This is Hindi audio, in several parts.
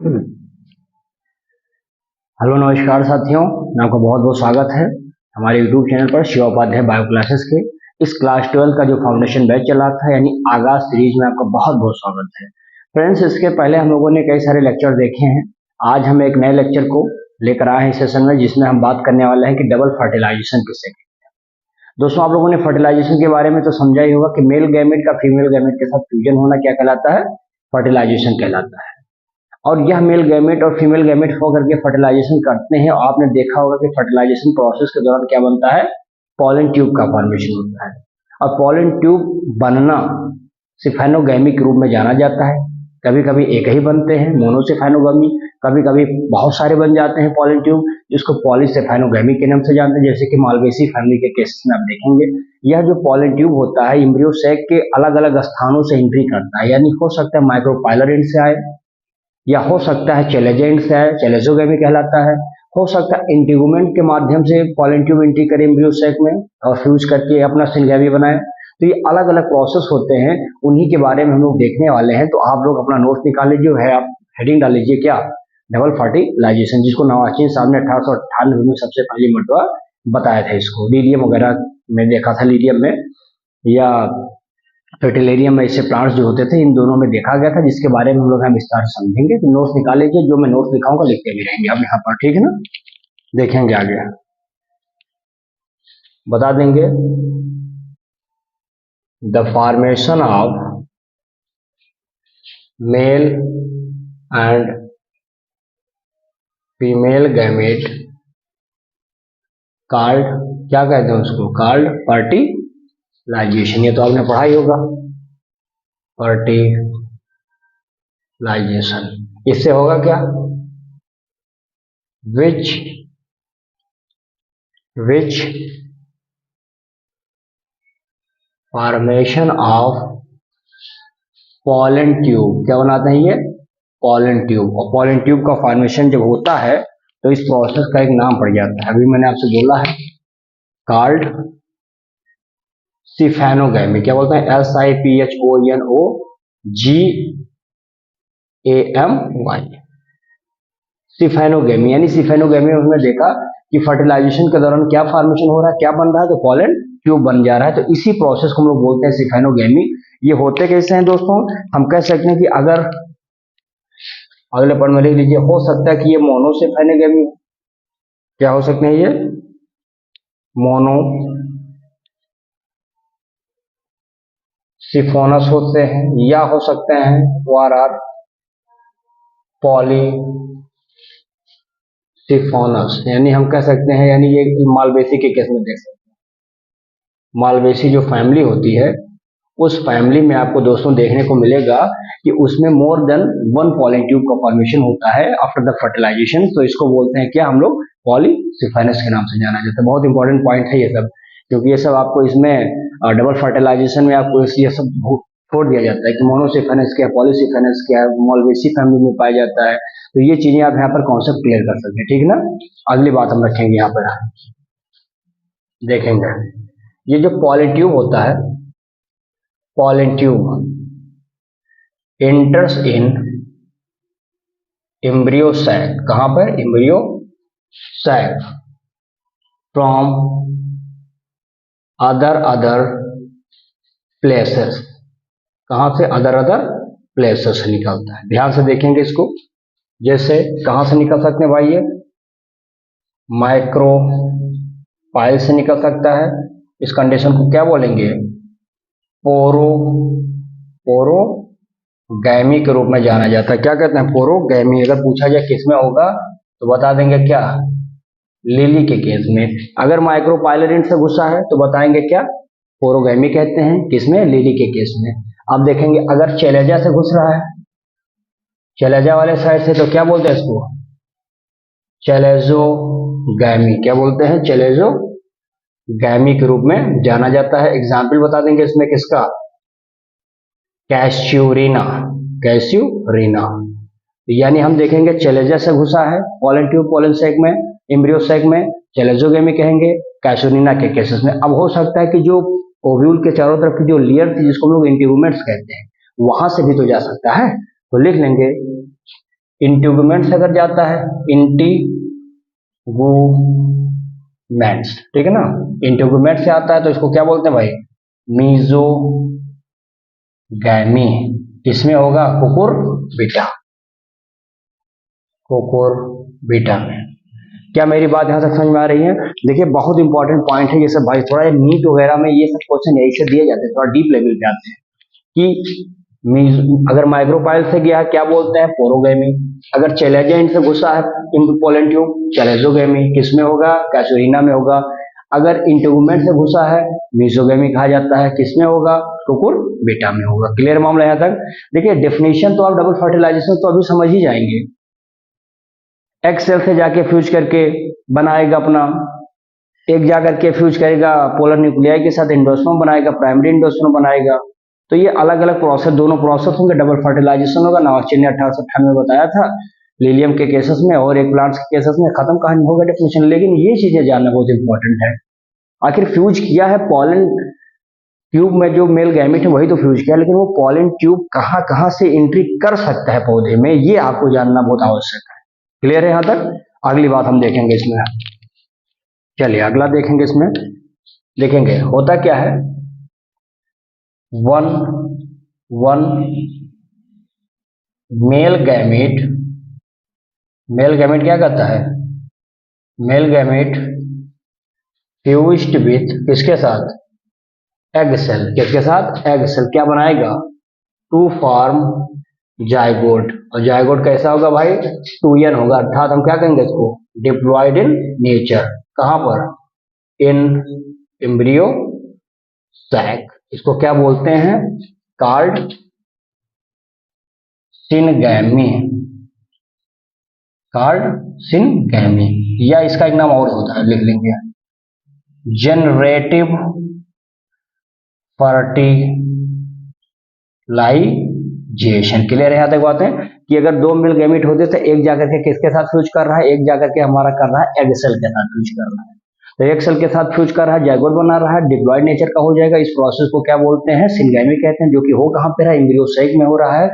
हेलो नमस्कार साथियों, मैं आपका बहुत बहुत स्वागत है हमारे यूट्यूब चैनल पर शिवा उपाध्याय बायो क्लासेस के इस क्लास 12 का जो फाउंडेशन बैच चला था यानी आगाज सीरीज में आपका बहुत बहुत स्वागत है। फ्रेंड्स, इसके पहले हम लोगों ने कई सारे लेक्चर देखे हैं। आज हम एक नए लेक्चर को लेकर आए हैं इस सेशन में, जिसमें हम बात करने वाले हैं कि डबल फर्टिलाइजेशन किसे कहते हैं। दोस्तों, आप लोगों ने फर्टिलाइजेशन के बारे में तो समझा ही होगा कि मेल गैमेट का फीमेल गैमेट के साथ फ्यूजन होना क्या कहलाता है, फर्टिलाइजेशन कहलाता है। और यह मेल गैमेट और फीमेल गैमेट होकर के फर्टिलाइजेशन करते हैं। और आपने देखा होगा कि फर्टिलाइजेशन प्रोसेस के दौरान क्या बनता है, पॉलन ट्यूब का फॉर्मेशन होता है। और पॉलन ट्यूब बनना सिफेनोगैमी के रूप में जाना जाता है। कभी कभी एक ही बनते हैं, मोनोसिफेनोगैमी, कभी कभी बहुत सारे बन जाते हैं पॉलन ट्यूब, जिसको पॉलीसिफेनोगैमी के नाम से जानते हैं, जैसे कि मालवेसी फैमिली के केसेस में आप देखेंगे। यह जो पॉलन ट्यूब होता है एम्ब्रियो सैक के अलग अलग स्थानों से एंट्री करता है, यानी हो सकता है माइक्रोपाइलर एंड से आए, या हो सकता है चेलेजेंट से आए, चेलेजोगैमी कहलाता है। हो सकता है इंटीगुमेंट के माध्यम से पॉलन ट्यूब एंट्री करे एम्ब्रियो सैक में और फ्यूज करके अपना सिंगैमी बनाए। तो ये अलग अलग प्रोसेस होते हैं, उन्हीं के बारे में हम लोग देखने वाले हैं। तो आप लोग अपना नोट्स निकाल लीजिए, है आप हेडिंग डाल लीजिए क्या, डबल फर्टिलाइजेशन, जिसको नवाचीन साहब ने 1898 में सबसे पहली मरतबा बताया था। इसको लीडियम वगैरह में देखा था, लीडियम में या फर्टिलेरियम में इससे प्लांट्स जो होते थे, इन दोनों में देखा गया था, जिसके बारे में हम लोग विस्तार से समझेंगे। तो नोट्स निकाल लीजिए, जो मैं नोट्स लिखाऊंगा लिखते भी रहेंगे अब यहाँ पर, ठीक है ना। देखेंगे आगे, बता देंगे the formation of male and female gamete called, क्या कहते हैं उसको, कॉल्ड फर्टिलाइजेशन। ये तो आपने पढ़ा ही होगा, फर्टिलाइजेशन। इससे होगा क्या, which formation of pollen tube, क्या बनाते हैं ये, पॉलन ट्यूब। और पॉलन ट्यूब का फॉर्मेशन जब होता है तो इस प्रोसेस का एक नाम पड़ जाता है, अभी मैंने आपसे बोला है, कॉल्ड सिफेनोगैमी। क्या बोलते हैं, SIPHONOGAMY, सिफेनोगैमी। यानी सिफेनोगैमी में हमने देखा कि फर्टिलाइजेशन के दौरान क्या फॉर्मेशन हो रहा है, क्या बन रहा है, तो पॉलन ट्यूब बन जा रहा है। तो इसी प्रोसेस को हम लोग बोलते हैं सिफेनोगैमी। ये होते कैसे हैं दोस्तों, हम कह सकते हैं कि अगर अगले पढ़ में लिख लीजिए, हो सकता है कि ये मोनोसिफेनोगैमी, क्या हो सकते हैं, ये मोनोसिफोनस होते हैं, या हो सकते हैं आर पॉलीसिफोनस। यानी हम कह सकते हैं, यानी ये मालवेसी के केस में देख सकते हैं। मालवेसी जो फैमिली होती है, उस फैमिली में आपको दोस्तों देखने को मिलेगा कि उसमें more than one pollen tube का फॉर्मेशन होता है आफ्टर द फर्टिलाइजेशन। तो इसको बोलते हैं क्या, हम लोग पॉलीसिफेनस के नाम से जाना जाता है। बहुत इंपॉर्टेंट पॉइंट है ये सब, क्योंकि ये सब आपको इसमें डबल फर्टिलाइजेशन में आपको ये सब छोड़ दिया जाता है कि मोनोसिफेनस क्या, पॉलीसिफेनस क्या, मालवेसी फैमिली में पाया जाता है। तो ये चीजें आप यहाँ पर कॉन्सेप्ट क्लियर कर सकते हैं, ठीक है ना। अगली बात हम रखेंगे यहाँ पर, देखेंगे ये जो पॉलन ट्यूब होता है, pollen tube enters in embryo sac, कहां पर, embryo sac, from other places. कहां से, अदर प्लेसेस से निकलता है। ध्यान से देखेंगे इसको, जैसे कहां से निकल सकते हैं भाई, ये माइक्रोपाइल से निकल सकता है। इस कंडीशन को क्या बोलेंगे, पोरोगैमी के रूप में जाना जाता है। क्या कहते हैं, पोरोगैमी। अगर पूछा जाए किसमें होगा तो बता देंगे क्या, लिली के केस में। अगर माइक्रोपाइलरेंट से घुसा है तो बताएंगे क्या, पोरोगैमी कहते हैं, किसमें, लिली के केस में। अब देखेंगे अगर चेलेजा से घुस रहा है, चेलेजा वाले साइड से, तो क्या बोलते हैं इसको, चेलेजोगैमी। क्या बोलते हैं, चेलेजोगैमी के रूप में जाना जाता है। एग्जाम्पल बता देंगे इसमें किसका, कैस्यूरिना। यानी हम देखेंगे चेलेजा से घुसा है पॉलन ट्यूब, पॉलन सैक में, एम्ब्रियो सैक में, चेलेजोगैमी कहेंगे, कैस्यूरिना के केसेस में। अब हो सकता है कि जो ओव्यूल के चारों तरफ की जो लेयर थी, जिसको हम लोग इंटीगुमेंट्स कहते हैं, वहां से भी तो जा सकता है। तो लिख लेंगे इंटीगुमेंट से अगर जाता है इंटीगुमेंट्स, ठीक है ना, इंटीगुमेंट से आता है तो इसको क्या बोलते हैं भाई, मीजोगैमी। इसमें होगा कुकुरबिटा, कुकुरबिटा में। क्या मेरी बात यहाँ तक समझ में आ रही है? देखिए बहुत इंपॉर्टेंट पॉइंट है ये सब भाई, थोड़ा नीट वगैरह में ये सब क्वेश्चन यही से दिए जाते हैं, थोड़ा डीप लेवल पे आते हैं कि अगर माइक्रोपाइल से गया क्या बोलते हैं, पोरोगैमी। अगर चैलेजेंट से घुसा है पोलन ट्यूब, चैलेजोगैमी। किसमें होगा, कैसुरीना में होगा। अगर इंटीगुमेंट से घुसा है, मीजोगैमी कहा जाता है। किसमें होगा, कुकुरबिटा में होगा। क्लियर मामला यहाँ तक? देखिए डेफिनेशन तो आप डबल फर्टिलाइजेशन तो अभी समझ ही जाएंगे। एग सेल से जाके फ्यूज करके बनाएगा अपना, एक जाकर के फ्यूज करेगा पोलर न्यूक्लियाई के साथ, एंडोस्पर्म बनाएगा, प्राइमरी एंडोस्पर्म बनाएगा। तो ये अलग अलग प्रोसेस, दोनों प्रोसेस होंगे, डबल फर्टिलाइजेशन होगा। नवाची ने 1898 में बताया था लिलियम के केसेस में, और एक प्लांट्स के केसेस में। खत्म कहानी होगा डेफिनेशन। लेकिन ये चीजें जानना बहुत इंपॉर्टेंट है, आखिर फ्यूज किया है पॉलन ट्यूब में, जो मेल गैमेट है वही तो फ्यूज किया, लेकिन वो पॉलन ट्यूब कहाँ कहाँ से एंट्री कर सकता है पौधे में, ये आपको जानना बहुत आवश्यक है। क्लियर है यहाँ तक? अगली बात हम देखेंगे इसमें। चलिए अगला देखेंगे। इसमें देखेंगे होता क्या है, वन मेल गैमेट क्या करता है, मेल गैमेट फ्यूज्ड विथ किसके साथ, एग सेल। किसके साथ, एग सेल। क्या बनाएगा, टू फॉर्म जायगोट। और जायगोट कैसा होगा भाई, 2n होगा। अर्थात हम क्या कहेंगे इसको, डिप्लॉयड इन नेचर। कहां पर, इन एम्ब्रियो सैक। इसको क्या बोलते हैं, कार्ड सिनगैमी, कार्ड सिनगैमी। या इसका एक नाम और होता है, लिख लेंगे, जनरेटिव फर्टिलाइजेशन। क्लियर है यहाँ तक बातें, कि अगर दो मेल गैमेट होते तो एक जाकर के किसके साथ फ्यूज कर रहा है, एक जाकर के हमारा कर रहा है एग सेल के साथ फ्यूज कर रहा है। तो एक सेल के साथ फ्यूज कर रहा है, जायगोट बना रहा है, डिप्लॉयड नेचर का हो जाएगा। इस प्रोसेस को क्या बोलते हैं, सिनगैमी कहते हैं, जो कि हो कहां पे रहा है, एम्ब्रियो सैक में हो रहा है।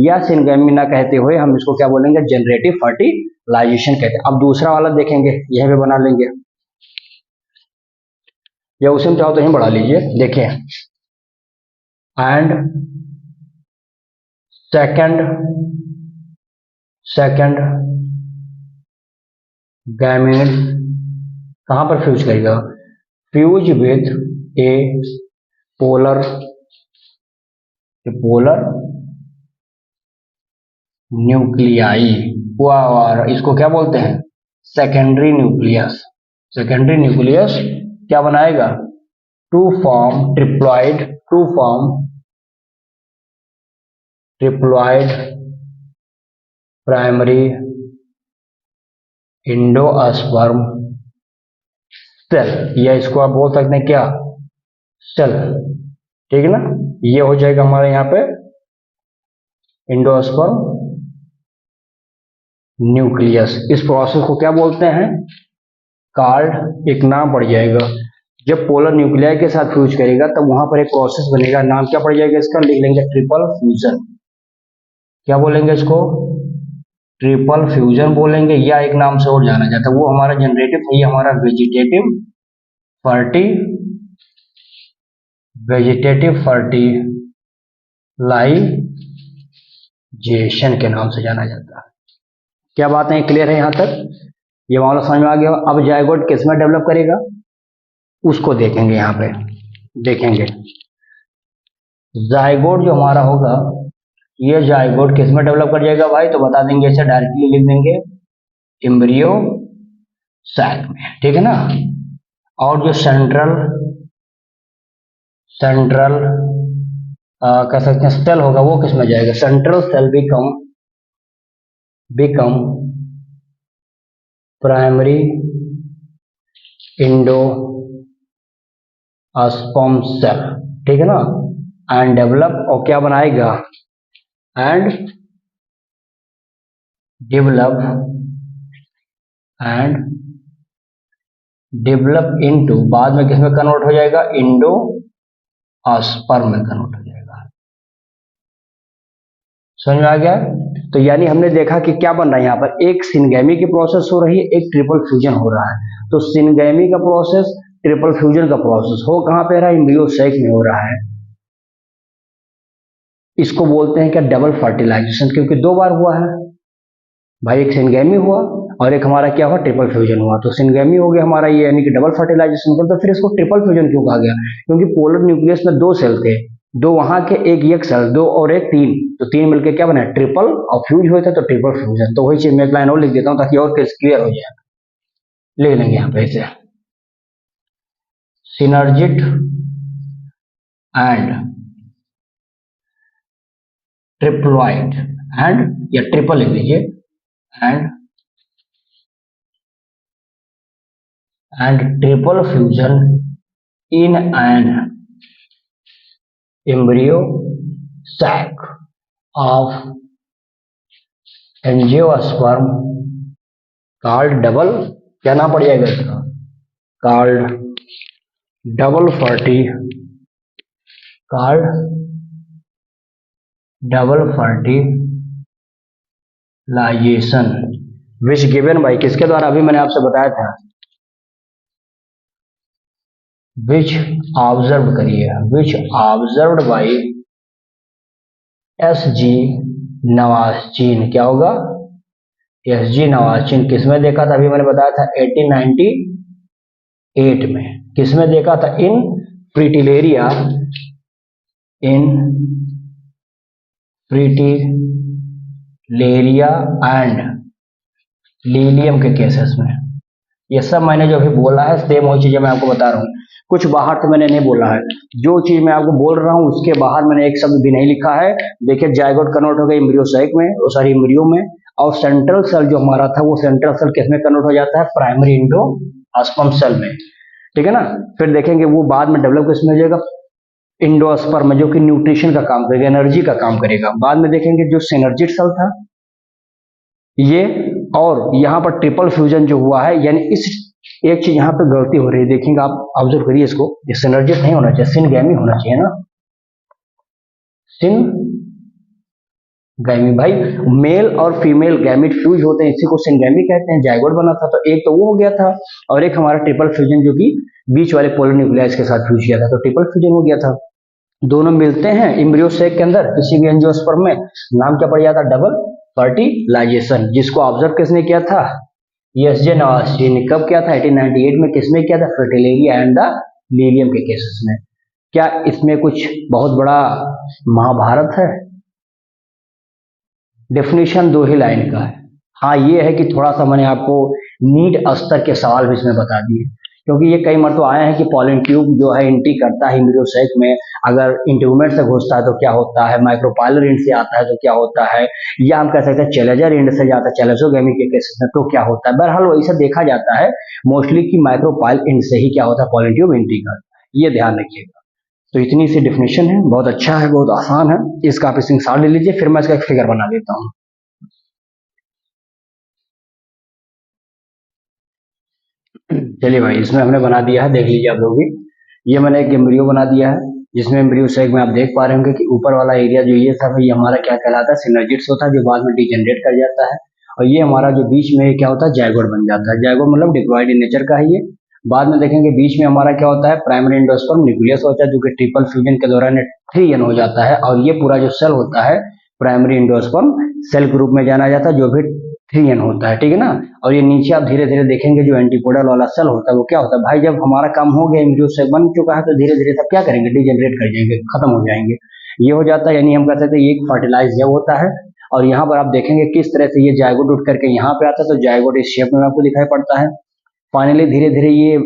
या सिनगैमी ना कहते हुए हम इसको क्या बोलेंगे, जनरेटिव फर्टिलाइजेशन कहते हैं। अब दूसरा वाला देखेंगे, यहीं पे बना लेंगे, या उसी में चाहो तो यहीं बढ़ा लीजिए। देखिए, एंड सेकंड गैमेट कहां पर फ्यूज करेगा, fuse with A polar nuclei. इसको क्या बोलते हैं, सेकेंडरी न्यूक्लियस। सेकेंडरी न्यूक्लियस क्या बनाएगा, to form triploid primary endosperm cell. या इसको आप बोल सकते हैं क्या, सेल। ठीक है ना, ये हो जाएगा हमारे यहाँ पे इंडोस्पर्म न्यूक्लियस। इस प्रोसेस को क्या बोलते हैं, कार्ड, एक नाम पड़ जाएगा। जब पोलर न्यूक्लियाई के साथ फ्यूज करेगा तब वहां पर एक प्रोसेस बनेगा, नाम क्या पड़ जाएगा इसका, लिख लेंगे ट्रिपल फ्यूजन। क्या बोलेंगे इसको, ट्रिपल फ्यूजन बोलेंगे, या एक नाम से और जाना जाता है, वो हमारा जनरेटिव, ये हमारा वेजिटेटिव फर्टिलाइजेशन के नाम से जाना जाता है। क्या बात है, क्लियर है यहाँ तक? ये मामला समझ में आ गया। अब जायगोट किस में डेवलप करेगा उसको देखेंगे। यहाँ पे देखेंगे जायगोट जो हमारा होगा, ये जायगोट किस में डेवलप कर जाएगा भाई, तो बता देंगे, इसे डायरेक्टली लिख देंगे एम्ब्रियो सैक में। ठीक है ना। और जो सेंट्रल कह सकते हैं सेल होगा, वो किस में जाएगा, central cell become primary endosperm cell. ठीक है ना। एंड डेवलप, और क्या बनाएगा, एंड डेवलप इनटू, बाद में किसमें कन्वर्ट हो जाएगा, इंडोस्पर्म में कन्वर्ट हो जाएगा। समझ में आ गया? तो यानी हमने देखा कि क्या बन रहा है यहाँ पर, एक सिनगैमी की प्रोसेस हो रही है, एक ट्रिपल फ्यूजन हो रहा है। तो सिनगैमी का प्रोसेस, ट्रिपल फ्यूजन का प्रोसेस हो कहाँ पे रहा है? एम्ब्रियो सैक में हो रहा है। इसको बोलते हैं क्या? डबल फर्टिलाइजेशन, क्योंकि दो बार हुआ है भाई, एक सिनगैमी हुआ और एक हमारा क्या हुआ? ट्रिपल फ्यूजन हुआ। तो सिनगैमी हो गया हमारा ये, यानी कि डबल फर्टिलाइजेशन कर, तो फिर इसको ट्रिपल फ्यूजन क्यों कहा गया? क्योंकि पोलर न्यूक्लियस में दो सेल थे, दो वहां के, एक ये सेल, दो और एक तीन, तो तीन मिलकर क्या बना? ट्रिपल, और फ्यूज हुए थे तो ट्रिपल फ्यूजन। तो वही चीज मैं एक लाइन और लिख देता हूँ ताकि और क्लियर हो जाए। लिख लेंगे यहाँ पे इसे, सिनर्जिट एंड ट्रिप्लॉइड एंड, या ट्रिपल लिख लीजिए, and triple fusion in an embryo sac of angiosperm called double, क्या नाम पड़ जाएगा इसका? called double ferti called double fertilization which given by, किसके द्वारा? अभी मैंने आपसे बताया था, which observed करिए, which observed by SG नवाज़चीन। क्या होगा? SG नवाज़चीन। किसमें देखा था? अभी मैंने बताया था 1898 में। किसमें देखा था? इन फ्रिटिलेरिया, इन फ्रिटिलेरिया एंड लीलियम के केसेस में। ये सब मैंने जो अभी बोला है सेम वही चीजें मैं आपको बता रहा हूँ, कुछ बाहर से मैंने नहीं बोला है। जो चीज मैं आपको बोल रहा हूँ उसके बाहर मैंने एक शब्द भी नहीं लिखा है। देखिए जायगोट कन्वर्ट हो गया एम्ब्रियो सैक में, सॉरी एम्ब्रियो में, और सेंट्रल सेल जो हमारा था वो सेंट्रल सेल किसमें कन्वर्ट हो जाता है? प्राइमरी इंडोस्पर्म सेल में, ठीक है ना। फिर देखेंगे वो बाद में डेवलप किसमें हो जाएगा? इंडोस्पर्म में, जो कि न्यूट्रिशन का काम करेगा, एनर्जी का काम करेगा। बाद में देखेंगे जो सिनर्जिट सेल था ये, और यहाँ पर ट्रिपल फ्यूजन जो हुआ है, यानी इस एक चीज यहाँ पे गलती हो रही है, देखेंगे आप, ऑब्जर्व करिए इसको, ये सिनर्जिट नहीं होना चाहिए, सिनगैमी होना चाहिए ना, सिनगैमी। भाई मेल और फीमेल गैमिट फ्यूज होते हैं, इसी को सिनगैमी कहते हैं। जायगोट बना था तो एक तो वो हो गया था, और एक हमारा ट्रिपल फ्यूजन जो कि बीच वाले पोलर न्यूक्लियस के साथ फ्यूज किया था, तो ट्रिपल फ्यूजन हो गया था। दोनों मिलते हैं एम्ब्रियो सैक के अंदर किसी भी एंजियोस्पर्म में, नाम क्या पड़ जाता है? डबल फर्टिलाइजेशन, जिसको ऑब्जर्व किसने किया था? एसजे नवाज़चीन ने। कब किया था? 1898 में। किसमें किया था? फ्रिटिलेरिया एंड द लीलियम के केसेस में। क्या इसमें कुछ बहुत बड़ा महाभारत है? डेफिनेशन दो ही लाइन का है। हाँ ये है कि थोड़ा सा मैंने आपको नीट स्तर के सवाल भी इसमें बता दिए, क्योंकि ये कई मरतबा आए हैं कि पॉलन ट्यूब जो है एंट्री करता है एम्ब्रियो सैक में, अगर इंट्रूमेंट से घुसता है तो क्या होता है, माइक्रोपाइलर एंड से आता है तो क्या होता है, या हम कह सकते हैं चैलेंजर एंड से जाता है चैलेंजोगैमी के केसेस में तो क्या होता है। बहरहाल वैसे देखा जाता है मोस्टली कि माइक्रोपाइल एंड से ही क्या होता है? पॉलन ट्यूब एंट्री करता है, ये ध्यान रखिएगा। तो इतनी सी डेफिनेशन है, बहुत अच्छा है, बहुत आसान है। इसका आप स्क्रीनशॉट ले लीजिए, फिर मैं इसका एक फिगर बना देता हूँ। चलिए भाई, इसमें हमने बना दिया है, देख लीजिए आप लोग भी। ये मैंने एक एम्ब्रियो बना दिया है, जिसमें एम्ब्रियो सैक में आप देख पा रहे होंगे कि ऊपर वाला एरिया जो ये था भाई हमारा क्या कहलाता है? सिनर्जिट्स होता है, जो बाद में डिजेनरेट कर जाता है। और ये हमारा जो बीच में क्या होता है? जायगोट बन जाता है। जायगोट मतलब डिप्लॉयड इन नेचर का है ये। बाद में देखेंगे बीच में हमारा क्या होता है? प्राइमरी इंडोस्पर्म न्यूक्लियस होता है, जो कि ट्रिपल फ्यूजन के दौरान 3n हो जाता है, और ये पूरा जो सेल होता है प्राइमरी इंडोस्पर्म सेल ग्रुप में जाना जाता है, जो भी 3n होता है, ठीक है ना। और ये नीचे आप धीरे धीरे देखेंगे जो एंटीपोडल वाला सेल होता है वो क्या होता है? भाई जब हमारा काम हो गया, एम्ब्रियो सेल बन चुका है, तो धीरे धीरे सब क्या करेंगे? डिजेनरेट कर जाएंगे, खत्म हो जाएंगे। ये हो जाता है, यानी हम कह सकते हैं ये एक फर्टिलाइज जब होता है। और यहाँ पर आप देखेंगे किस तरह से ये जायगोट उठ करके यहाँ पे आता है, तो जायगोट इस शेप में आपको दिखाई पड़ता है। फाइनली धीरे धीरे ये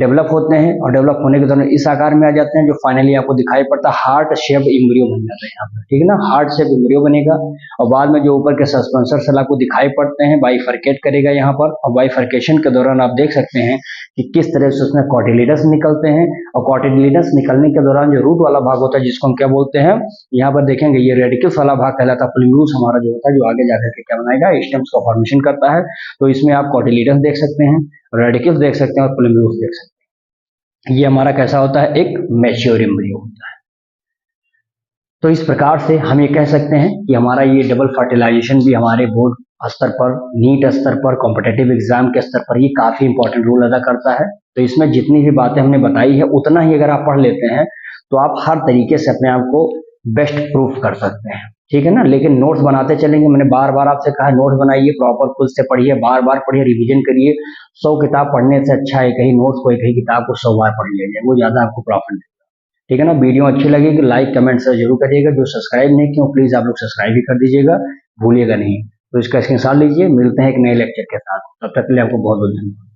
डेवलप होते हैं, और डेवलप होने के दौरान इस आकार में आ जाते हैं, जो फाइनली आपको दिखाई पड़ता है हार्ट शेप एम्ब्रियो बन जाता है यहाँ पर, ठीक है ना। हार्ट शेप एम्ब्रियो बनेगा, और बाद में जो ऊपर के सस्पेंसर सेल आपको दिखाई पड़ते हैं बाइफरकेट करेगा यहाँ पर, और बाइफरकेशन के दौरान आप देख सकते हैं कि किस तरह से उसमें कॉटिलिडस निकलते हैं। और कॉटिलिडस निकलने के दौरान जो रूट वाला भाग होता है जिसको हम क्या बोलते हैं, यहाँ पर देखेंगे ये रेडिकल्स वाला भाग कहलाता है। पोलिम्यूस हमारा जो होता है, जो आगे जाकर के क्या बनाएगा? स्टेम्स का फॉर्मेशन करता है। तो इसमें आप कॉटिलिडस देख सकते हैं, रेडिकल्स देख सकते हैं, और पोलिम्यूस देख सकते हैं। ये हमारा कैसा होता है? एक मैच्योर एम्ब्रियो होता है। तो इस प्रकार से हम ये कह सकते हैं कि हमारा ये डबल फर्टिलाइजेशन भी हमारे बोर्ड स्तर पर, नीट स्तर पर, कॉम्पिटेटिव एग्जाम के स्तर पर ये काफी इंपॉर्टेंट रोल अदा करता है। तो इसमें जितनी भी बातें हमने बताई है उतना ही अगर आप पढ़ लेते हैं तो आप हर तरीके से अपने आप को बेस्ट प्रूफ कर सकते हैं, ठीक है ना। लेकिन नोट्स बनाते चलेंगे, मैंने बार बार आपसे कहा नोट्स बनाइए, प्रॉपर खुद से पढ़िए, बार बार पढ़िए, रिवीजन करिए। 100 किताब पढ़ने से अच्छा है कहीं नोट्स को एक ही किताब को 100 बार पढ़ लीजिए, वो ज्यादा आपको प्रॉफिट, ठीक है ना। वीडियो अच्छी लगेगी लाइक कमेंट से जरूर करिएगा, जो सब्सक्राइब नहीं किया प्लीज आप लोग सब्सक्राइब भी कर दीजिएगा, भूलिएगा नहीं। तो इसका स्क्रीनशॉट लीजिए, मिलते हैं एक नए लेक्चर के साथ, तब तक के लिए आपको बहुत बहुत धन्यवाद।